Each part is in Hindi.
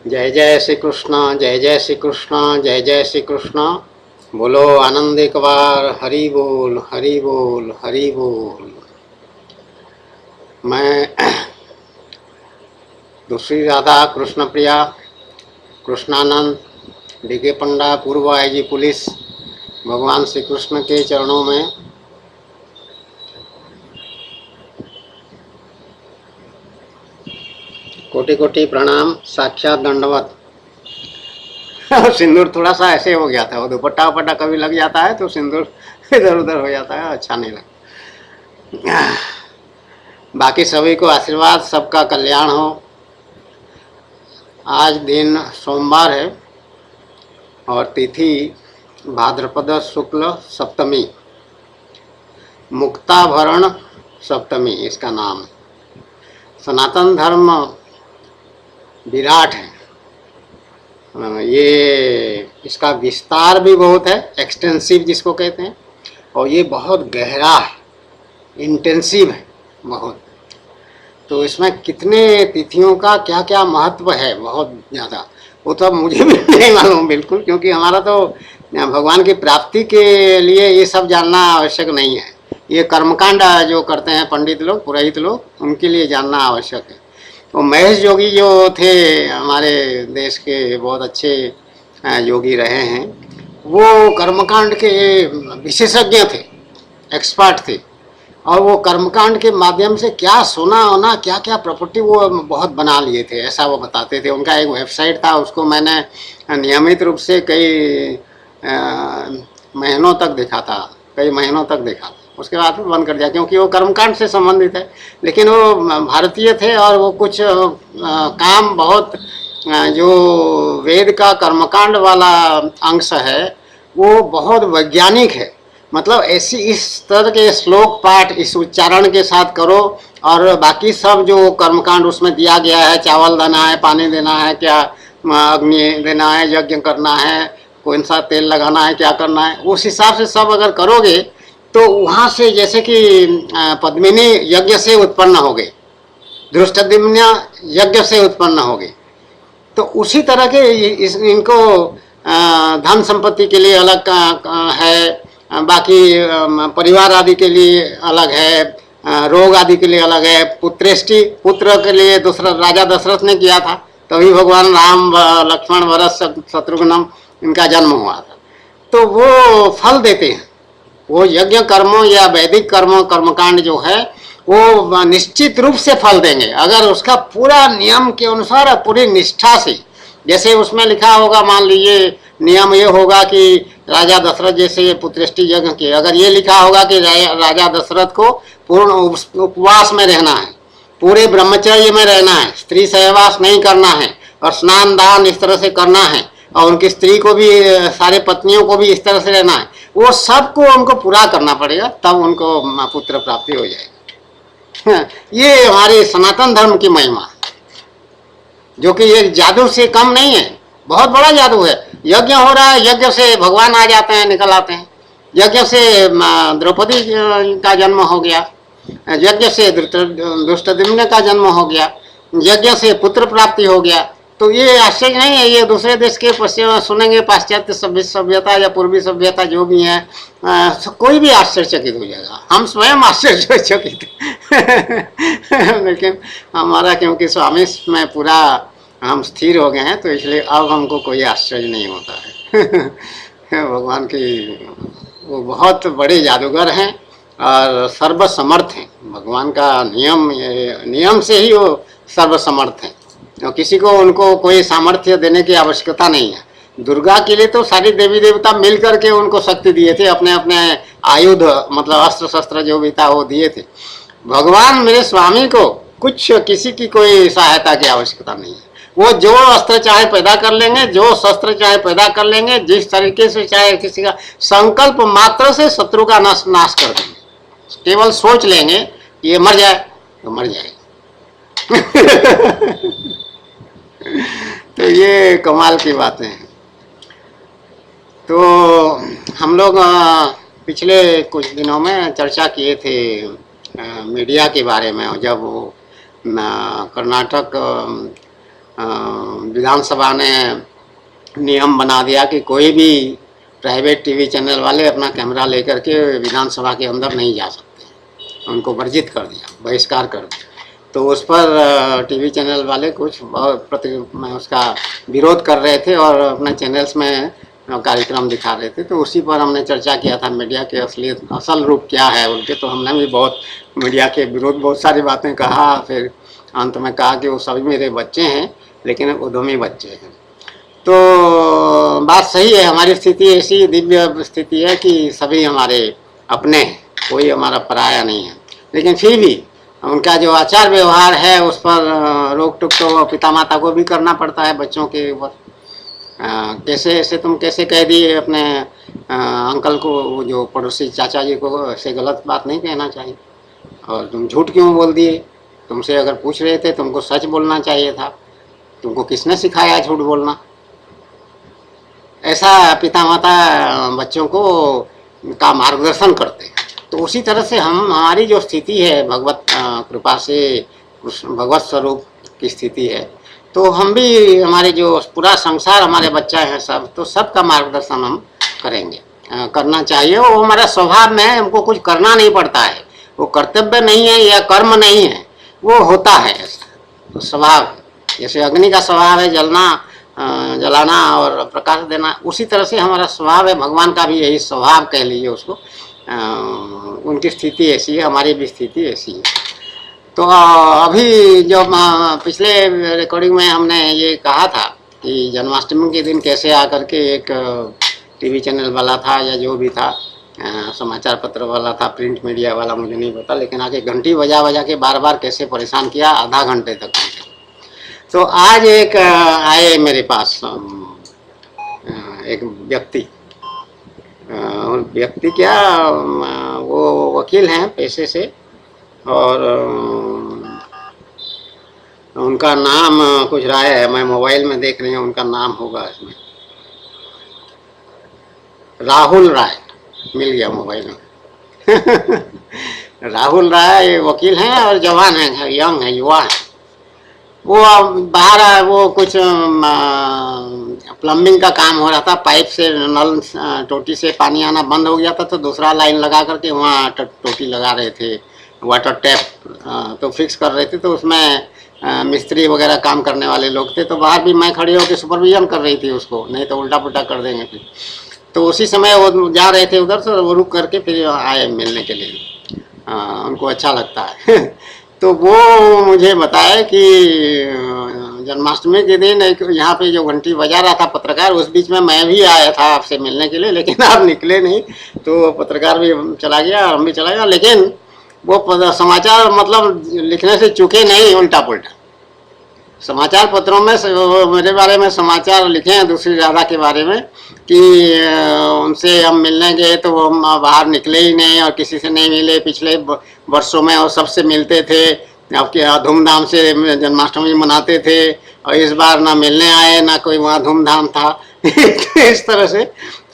जय जय श्री कृष्ण, जय जय श्री कृष्ण, जय जय श्री कृष्ण। बोलो आनंद एक बार, हरि बोल हरि बोल हरि बोल। मैं दूसरी राधा कृष्ण प्रिया कृष्णानंद डीके पंडा पूर्व आईजी पुलिस भगवान श्री कृष्ण के चरणों में कोटि कोटि प्रणाम, साक्षात दंडवत। सिंदूर थोड़ा सा ऐसे हो गया था, वो दुपट्टा वपट्टा कभी लग जाता है तो सिंदूर इधर उधर हो जाता है, अच्छा नहीं लगता। बाकी सभी को आशीर्वाद, सबका कल्याण हो। आज दिन सोमवार है और तिथि भाद्रपद शुक्ल सप्तमी, मुक्ताभरण सप्तमी इसका नाम। सनातन धर्म विराट है, ये इसका विस्तार भी बहुत है, एक्सटेंसिव जिसको कहते हैं, और ये बहुत गहरा है, इंटेंसिव है बहुत। तो इसमें कितने तिथियों का क्या क्या महत्व है, बहुत ज़्यादा। वो तो अब मुझे भी नहीं मालूम बिल्कुल, क्योंकि हमारा तो भगवान की प्राप्ति के लिए ये सब जानना आवश्यक नहीं है। ये कर्मकांड जो करते हैं पंडित लोग, पुरोहित लोग, उनके लिए जानना आवश्यक है। तो महेश योगी जो थे हमारे देश के बहुत अच्छे योगी रहे हैं, वो कर्मकांड के विशेषज्ञ थे, एक्सपर्ट थे। और वो कर्मकांड के माध्यम से क्या सोना होना, क्या क्या प्रॉपर्टी वो बहुत बना लिए थे, ऐसा वो बताते थे। उनका एक वेबसाइट था, उसको मैंने नियमित रूप से कई महीनों तक देखा था, कई महीनों तक देखा। उसके बाद फिर बंद कर दिया, क्योंकि वो कर्मकांड से संबंधित है। लेकिन वो भारतीय थे और वो कुछ काम बहुत जो वेद का कर्मकांड वाला अंश है वो बहुत वैज्ञानिक है। मतलब ऐसी इस तरह के श्लोक पाठ इस उच्चारण के साथ करो, और बाकी सब जो कर्मकांड उसमें दिया गया है, चावल देना है, पानी देना है, क्या अग्नि देना है, यज्ञ करना है, कौन सा तेल लगाना है, क्या करना है, उस हिसाब से सब अगर करोगे तो वहाँ से, जैसे कि पद्मिनी यज्ञ से उत्पन्न हो गए, धृष्टद्युम्न यज्ञ से उत्पन्न हो गए, तो उसी तरह के इनको धन संपत्ति के लिए अलग है, बाकी परिवार आदि के लिए अलग है, रोग आदि के लिए अलग है। पुत्रेष्टि, पुत्र के लिए दूसरा राजा दशरथ ने किया था, तभी भगवान राम लक्ष्मण भरत शत्रुघ्न इनका जन्म हुआ था। तो वो फल देते हैं, वो यज्ञ कर्मों या वैदिक कर्मों कर्मकांड जो है वो निश्चित रूप से फल देंगे, अगर उसका पूरा नियम के अनुसार पूरी निष्ठा से। जैसे उसमें लिखा होगा, मान लीजिए नियम ये होगा कि राजा दशरथ जैसे पुत्रेष्टि यज्ञ के, अगर ये लिखा होगा कि राजा दशरथ को पूर्ण उपवास में रहना है, पूरे ब्रह्मचर्य में रहना है, स्त्री सहवास नहीं करना है, और स्नान दान इस तरह से करना है, और उनकी स्त्री को भी, सारे पत्नियों को भी इस तरह से रहना है, वो सबको उनको पूरा करना पड़ेगा, तब उनको पुत्र प्राप्ति हो जाएगी। ये हमारे सनातन धर्म की महिमा, जो कि ये जादू से कम नहीं है, बहुत बड़ा जादू है। यज्ञ हो रहा है, यज्ञ से भगवान आ जाते हैं, निकल आते हैं। यज्ञ से द्रौपदी का जन्म हो गया, यज्ञ से धृष्टद्युम्न का जन्म हो गया, यज्ञ से पुत्र प्राप्ति हो गया। तो ये आश्चर्य नहीं है, ये दूसरे देश के पश्चिम सुनेंगे, पाश्चात्य सभ्यता या पूर्वी सभ्यता जो भी है, कोई भी आश्चर्यचकित हो जाएगा। हम स्वयं आश्चर्यचकित लेकिन हमारा, क्योंकि स्वामी में पूरा हम स्थिर हो गए हैं, तो इसलिए अब हमको कोई आश्चर्य नहीं होता है। भगवान की वो बहुत बड़े जादूगर हैं और सर्वसमर्थ हैं। भगवान का नियम से ही वो सर्वसमर्थ हैं, तो किसी को उनको कोई सामर्थ्य देने की आवश्यकता नहीं है। दुर्गा के लिए तो सारी देवी देवता मिल करके उनको शक्ति दिए थे, अपने अपने आयुध, मतलब अस्त्र शस्त्र जो भी था वो दिए थे। भगवान मेरे स्वामी को कुछ किसी की कोई सहायता की आवश्यकता नहीं है। वो जो अस्त्र चाहे पैदा कर लेंगे, जो शस्त्र चाहे पैदा कर लेंगे, जिस तरीके से चाहे किसी का संकल्प मात्र से शत्रु का नाश कर देंगे। केवल सोच लेंगे कि ये मर जाए तो मर जाएगा। तो ये कमाल की बातें हैं। तो हम लोग पिछले कुछ दिनों में चर्चा किए थे मीडिया के बारे में, जब वो कर्नाटक विधानसभा ने नियम बना दिया कि कोई भी प्राइवेट टीवी चैनल वाले अपना कैमरा लेकर के विधानसभा के अंदर नहीं जा सकते, उनको वर्जित कर दिया, बहिष्कार कर दिया। तो उस पर टीवी चैनल वाले कुछ बहुत उसका विरोध कर रहे थे और अपने चैनल्स में कार्यक्रम दिखा रहे थे। तो उसी पर हमने चर्चा किया था, मीडिया के असल रूप क्या है उनके। तो हमने भी बहुत मीडिया के विरोध बहुत सारी बातें कहा, फिर अंत में कहा कि वो सभी मेरे बच्चे हैं, लेकिन उद्यमी बच्चे हैं। तो बात सही है, हमारी स्थिति ऐसी दिव्य स्थिति है कि सभी हमारे अपने हैं, कोई हमारा पराया नहीं है। लेकिन फिर भी उनका जो आचार व्यवहार है उस पर रोक टोक तो पिता माता को भी करना पड़ता है बच्चों के ऊपर। कैसे ऐसे तुम कैसे कह दिए अपने अंकल को, जो पड़ोसी चाचा जी को, ऐसे गलत बात नहीं कहना चाहिए। और तुम झूठ क्यों बोल दिए? तुमसे अगर पूछ रहे थे तुमको सच बोलना चाहिए था। तुमको किसने सिखाया झूठ बोलना? ऐसा पिता माता बच्चों को का मार्गदर्शन करते हैं। तो उसी तरह से हमारी जो स्थिति है भगवत कृपा से, भगवत स्वरूप की स्थिति है, तो हम भी हमारे जो पूरा संसार हमारे बच्चा है सब, तो सबका मार्गदर्शन हम करेंगे, करना चाहिए। वो हमारा स्वभाव में है, हमको कुछ करना नहीं पड़ता है, वो कर्तव्य नहीं है या कर्म नहीं है, वो होता है, ऐसा स्वभाव है। जैसे अग्नि का स्वभाव है जलना, जलाना और प्रकाश देना, उसी तरह से हमारा स्वभाव है। भगवान का भी यही स्वभाव कह लीजिए उसको। उनकी स्थिति ऐसी है, हमारी भी स्थिति ऐसी है। तो अभी जो पिछले रिकॉर्डिंग में हमने ये कहा था कि जन्माष्टमी के दिन कैसे आकर के एक टीवी चैनल वाला था या जो भी था, समाचार पत्र वाला था, प्रिंट मीडिया वाला, मुझे नहीं पता, लेकिन आके घंटी बजा बजा के बार बार कैसे परेशान किया, आधा घंटे तक। तो आज एक आए मेरे पास एक व्यक्ति क्या, वो वकील हैं पेशे से, और उनका नाम कुछ राय है, मैं मोबाइल में देख रही हूँ, उनका नाम होगा इसमें राहुल राय, मिल गया मोबाइल में। राहुल राय वकील हैं और जवान हैं, यंग है, युवा है। वो बाहर वो कुछ प्लम्बिंग का काम हो रहा था, पाइप से नल टोटी से पानी आना बंद हो गया था, तो दूसरा लाइन लगा करके वहाँ टोटी लगा रहे थे, वाटर टैप तो फिक्स कर रहे थे। तो उसमें मिस्त्री वगैरह काम करने वाले लोग थे, तो बाहर भी मैं खड़ी होकर सुपरविजन कर रही थी उसको, नहीं तो उल्टा पुल्टा कर देंगे फिर। तो उसी समय वो जा रहे थे उधर से, वो रुक करके फिर आए मिलने के लिए, उनको अच्छा लगता है। तो वो मुझे बताया कि जन्माष्टमी के दिन एक यहाँ पे जो घंटी बजा रहा था पत्रकार, उस बीच में मैं भी आया था आपसे मिलने के लिए, लेकिन आप निकले नहीं, तो पत्रकार भी चला गया, हम भी चला गया। लेकिन वो समाचार मतलब लिखने से चूके नहीं, उल्टा पुल्टा समाचार पत्रों में मेरे बारे में समाचार लिखे हैं दूसरी राधा के बारे में कि उनसे हम मिलने गए तो वो हम बाहर निकले ही नहीं और किसी से नहीं मिले। पिछले वर्षों में वो सबसे मिलते थे, आपके यहाँ धूमधाम से जन्माष्टमी मनाते थे, और इस बार ना मिलने आए ना कोई वहाँ धूमधाम था। इस तरह से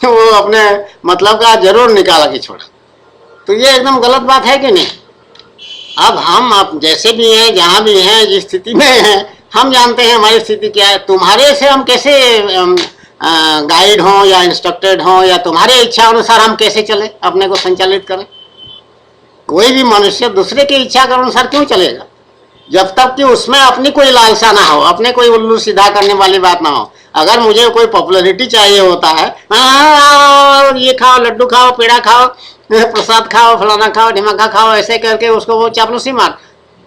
वो अपने मतलब का जरूर निकाला कि छोड़ा। तो ये एकदम गलत बात है कि नहीं? अब हम आप जैसे भी हैं, जहाँ भी हैं, जिस स्थिति में हैं, हम जानते हैं हमारी स्थिति क्या है। तुम्हारे से हम कैसे गाइड हों या इंस्ट्रक्टेड हों, या तुम्हारे इच्छा अनुसार हम कैसे चले, अपने को संचालित करें? कोई भी मनुष्य दूसरे की इच्छा के अनुसार क्यों चलेगा, जब तक कि उसमें अपनी कोई लालसा ना हो, अपने कोई उल्लू सीधा करने वाली बात ना हो। अगर मुझे कोई पॉपुलैरिटी चाहिए होता है, ये खाओ, लड्डू खाओ, पेड़ा खाओ, प्रसाद खाओ, फलाना खाओ, ढिमाका खाओ, ऐसे करके उसको वो चापलूसी मार।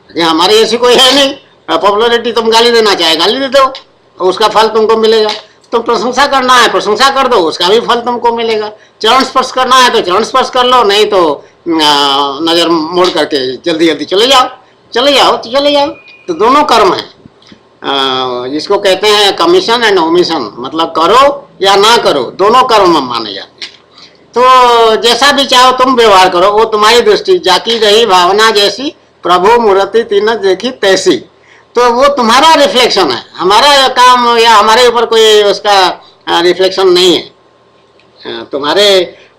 हमारी ऐसी कोई है नहीं। पॉपुलैरिटी तुम गाली देना चाहे गाली दे दो, उसका फल तुमको मिलेगा। तुम प्रशंसा करना है प्रशंसा कर दो, उसका भी फल तुमको मिलेगा। चरण स्पर्श करना है तो चरण स्पर्श कर लो, नहीं तो नजर मोड़ करके जल्दी जल्दी चले जाओ तो चले जाओ। तो दोनों कर्म है, जिसको कहते हैं कमीशन एंड ओमिशन, मतलब करो या ना करो, दोनों कर्म माने जाते हैं। तो जैसा भी चाहो तुम व्यवहार करो, वो तुम्हारी दृष्टि, जाकी रही भावना जैसी, प्रभु मूर्ति तीन देखी तैसी। तो वो तुम्हारा रिफ्लेक्शन है, हमारा काम या हमारे ऊपर कोई उसका रिफ्लेक्शन नहीं है। तुम्हारे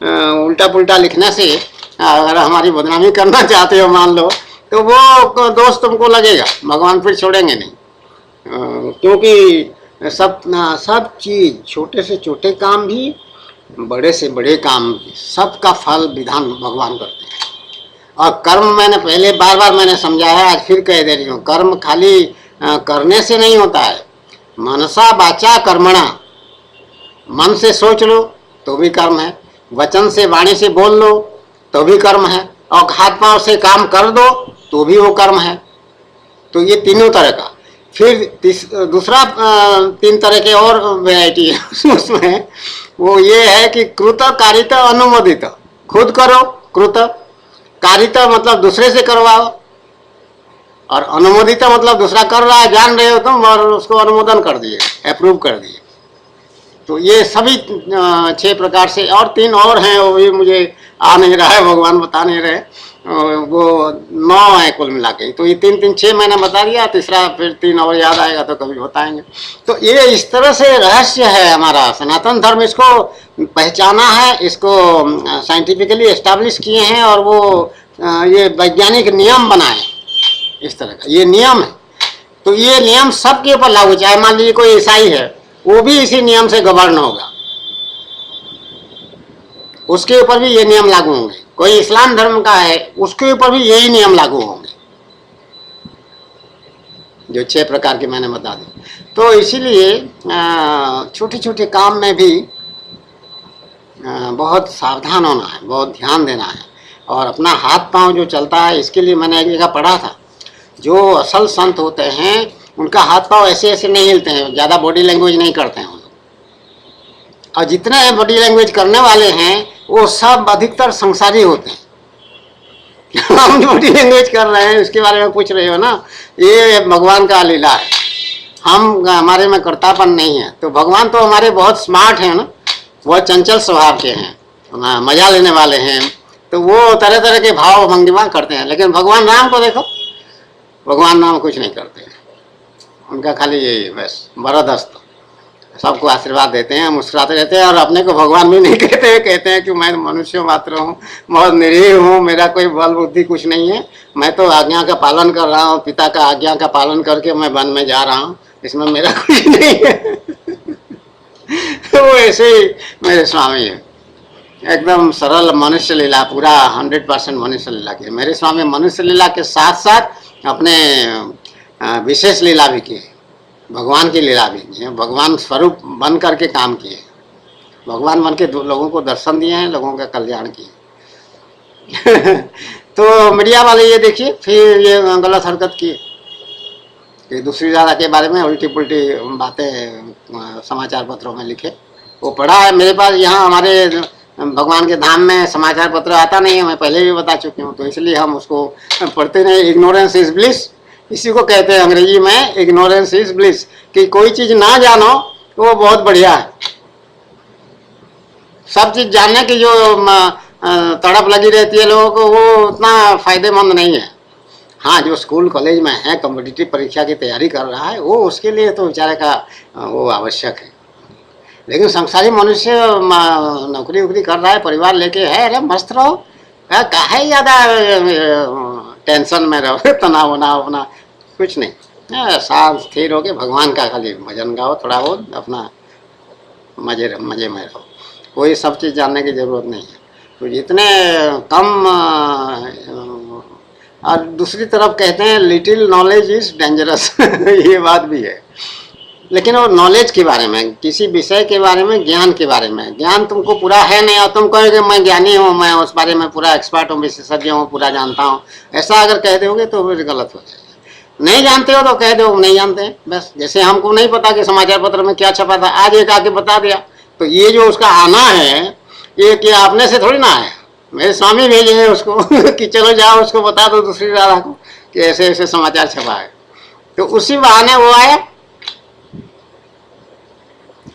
उल्टा पुल्टा लिखने से अगर हमारी बदनामी करना चाहते हो मान लो, तो वो दोस्त तुमको लगेगा, भगवान फिर छोड़ेंगे नहीं। क्योंकि सब चीज, छोटे से छोटे काम भी, बड़े से बड़े काम भी, सबका फल विधान भगवान करते हैं। और कर्म मैंने पहले बार बार मैंने समझाया, आज फिर कह दे रही हूँ, कर्म खाली करने से नहीं होता है। मनसा वाचा कर्मणा, मन से सोच लो तो भी कर्म है, वचन से वाणी से बोल लो तो भी कर्म है, और हाथ पांव से काम कर दो तो भी वो कर्म है। तो ये तीनों तरह का। फिर दूसरा 3 तरह के और वैरायटी है उसमें, वो ये है कि कृत कारित अनुमोदित। खुद करो कृत, कारित मतलब दूसरे से करवाओ, और अनुमोदित मतलब दूसरा कर रहा है, जान रहे हो तुम, और उसको अनुमोदन कर दिए, अप्रूव कर दिए। तो ये सभी 6 प्रकार से, और 3 और हैं, वो भी मुझे आ नहीं रहा है, भगवान बता नहीं रहे, वो 9 है कुल मिला के। तो ये 3 6 मैंने बता दिया, तीसरा फिर 3 और याद आएगा तो कभी बताएंगे। तो ये इस तरह से रहस्य है हमारा सनातन धर्म, इसको पहचाना है, इसको साइंटिफिकली एस्टैब्लिश किए हैं, और वो ये वैज्ञानिक नियम बनाए, इस तरह का ये नियम है। तो ये नियम सबके ऊपर लागू, चाहे मान लीजिए कोई ईसाई है, वो भी इसी नियम से गवर्न होगा, उसके ऊपर भी ये नियम लागू होंगे। कोई इस्लाम धर्म का है, उसके ऊपर भी यही नियम लागू होंगे, जो 6 प्रकार के मैंने बता दी। तो इसीलिए छोटे छोटे काम में भी बहुत सावधान होना है, बहुत ध्यान देना है, और अपना हाथ पांव जो चलता है, इसके लिए मैंने एक जगह पढ़ा था, जो असल संत होते हैं उनका हाथ पांव ऐसे ऐसे नहीं हिलते हैं, ज़्यादा बॉडी लैंग्वेज नहीं करते हैं, और जितने बॉडी लैंग्वेज करने वाले हैं वो सब अधिकतर संसारी होते हैं। हम बॉडी लैंग्वेज कर रहे हैं, उसके बारे में पूछ रहे हो ना, ये भगवान का लीला है, हमारे में कर्तापन नहीं है। तो भगवान तो हमारे बहुत स्मार्ट हैं ना, बहुत चंचल स्वभाव के हैं, मजा लेने वाले हैं, तो वो तरह तरह के भाव भंगिमा करते हैं। लेकिन भगवान राम को देखो, भगवान राम कुछ नहीं करते हैं, उनका खाली यही बस बरदस्त, सबको आशीर्वाद देते हैं, मुस्कुराते रहते हैं, और अपने को भगवान भी नहीं कहते हैं, कहते हैं कि मैं मनुष्य मात्र हूँ, बहुत निरीह हूँ, मेरा कोई बल बुद्धि कुछ नहीं है, मैं तो आज्ञा का पालन कर रहा हूँ, पिता का आज्ञा का पालन करके मैं वन में जा रहा हूँ, इसमें मेरा कुछ नहीं है। तो वो ऐसे ही मेरे स्वामी है, एकदम सरल मनुष्य लीला, पूरा 100% मनुष्य लीला की। मेरे स्वामी मनुष्य लीला के साथ साथ अपने विशेष लीला भी किए, भगवान की लीला भी किए, भगवान स्वरूप बन करके काम किए, भगवान बन के लोगों को दर्शन दिए हैं, लोगों का कल्याण किए। तो मीडिया वाले ये देखिए, फिर ये गलत हरकत की कि दूसरी जात के बारे में उल्टी पुल्टी बातें समाचार पत्रों में लिखे। वो पढ़ा है मेरे पास, यहाँ हमारे भगवान के धाम में समाचार पत्र आता नहीं है, मैं पहले भी बता चुकी हूँ, तो इसलिए हम उसको पढ़ते नहीं। इग्नोरेंस इज ब्लिस, इसी को कहते हैं अंग्रेजी में, इग्नोरेंस इज ब्लिस, कि कोई चीज ना जानो वो बहुत बढ़िया है। सब चीज जानने की जो तड़प लगी रहती है लोगों को, वो उतना फायदेमंद नहीं है। हाँ, जो स्कूल कॉलेज में है, कॉम्पिटिटिव परीक्षा की तैयारी कर रहा है, वो उसके लिए तो बेचारे का वो आवश्यक है। लेकिन संसारी मनुष्य नौकरी वोकरी कर रहा है, परिवार लेके है, अरे मस्त रहो, काहे ज़्यादा टेंशन में रहो, तनाव वनाव कुछ नहीं, शांत स्थिर हो के भगवान का खाली भजन गाओ, थोड़ा बहुत अपना मजे में रहो, कोई सब चीज़ जानने की ज़रूरत नहीं है। तो जितने कम, और दूसरी तरफ कहते हैं लिटिल नॉलेज इज डेंजरस, ये बात भी है। लेकिन वो नॉलेज के बारे में, किसी विषय के बारे में, ज्ञान के बारे में, ज्ञान तुमको पूरा है नहीं और तुम कहोगे मैं ज्ञानी हूँ, मैं उस बारे में पूरा एक्सपर्ट हूँ, विशेषज्ञ हूँ, पूरा जानता हूँ, ऐसा अगर कह दोगे तो फिर गलत हो जाएगा। नहीं जानते हो तो कह दो नहीं जानते, बस। जैसे हमको नहीं पता कि समाचार पत्र में क्या छपा था, आज एक आके बता दिया, तो ये जो उसका आना है, ये क्या अपने से थोड़ी ना है, मेरे स्वामी भेजे हैं उसको कि चलो जाओ उसको बता दो दूसरी राधा को कि ऐसे ऐसे समाचार छपा है, तो उसी बहाने वो आया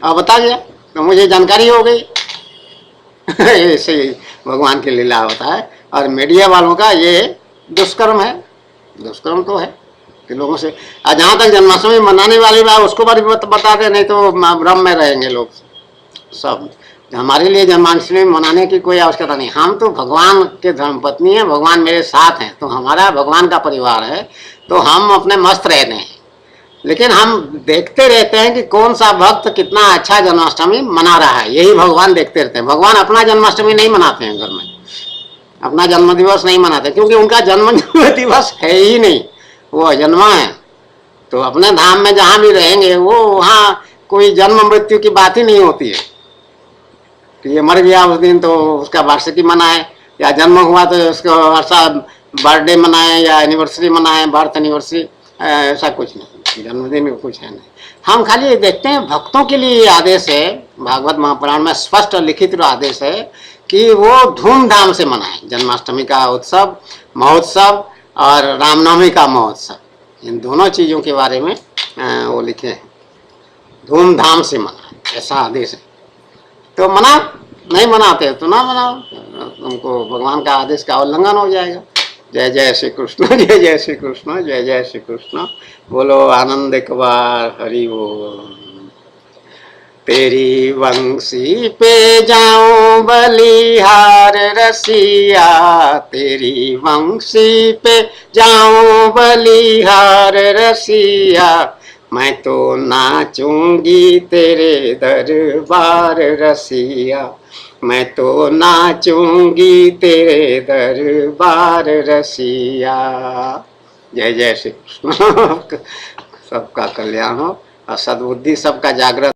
और बता गया, तो मुझे जानकारी हो गई। ऐसे ही भगवान की लीला होता है। और मीडिया वालों का ये दुष्कर्म है, दुष्कर्म तो है कि लोगों से, जहाँ तक जन्माष्टमी मनाने वाली बात उसको बारे में बता दे, नहीं तो भ्रम में रहेंगे लोग सब। हमारे लिए जन्माष्टमी मनाने की कोई आवश्यकता नहीं। हम तो भगवान के धर्मपत्नी हैं, भगवान मेरे साथ हैं, तो हमारा भगवान का परिवार है, तो हम अपने मस्त रहते हैं। लेकिन हम देखते रहते हैं कि कौन सा भक्त कितना अच्छा जन्माष्टमी मना रहा है, यही भगवान देखते रहते हैं। भगवान अपना जन्माष्टमी नहीं मनाते हैं घर में, अपना जन्म दिवस नहीं मनाते, क्योंकि उनका जन्म दिवस है ही नहीं, वो अजन्मा है। तो अपने धाम में जहाँ भी रहेंगे वो वहाँ कोई जन्म मृत्यु की बात ही नहीं होती है कि ये मर गया उस दिन तो उसका वार्षिकी मनाए, या जन्म हुआ तो उसका वर्षा बर्थडे मनाए या एनिवर्सरी मनाए, बर्थ एनिवर्सरी, ऐसा कुछ नहीं, जन्मदिन में कुछ है नहीं। हम खाली देखते हैं भक्तों के लिए आदेश है, भागवत महापुराण में स्पष्ट लिखित आदेश है कि वो धूमधाम से मनाए जन्माष्टमी का उत्सव, महोत्सव और रामनवमी का महोत्सव, इन दोनों चीज़ों के बारे में वो लिखे हैं, धूमधाम से मनाए ऐसा आदेश है। तो मना नहीं मनाते तो ना मनाओ, तुमको भगवान का आदेश का उल्लंघन हो जाएगा। जय जय श्री कृष्ण, जय जय श्री कृष्ण, जय जय श्री कृष्ण, बोलो आनंद एक बार, हरि बोल। तेरी वंशी पे जाऊं बलिहार रसिया, तेरी वंशी पे जाऊं बलिहार रसिया, मैं तो नाचूंगी तेरे दरबार रसिया, मैं तो नाचूंगी तेरे दरबार रसिया। जय जय श्री कृष्ण। सबका कल्याण हो और सद्बुद्धि सबका जागृत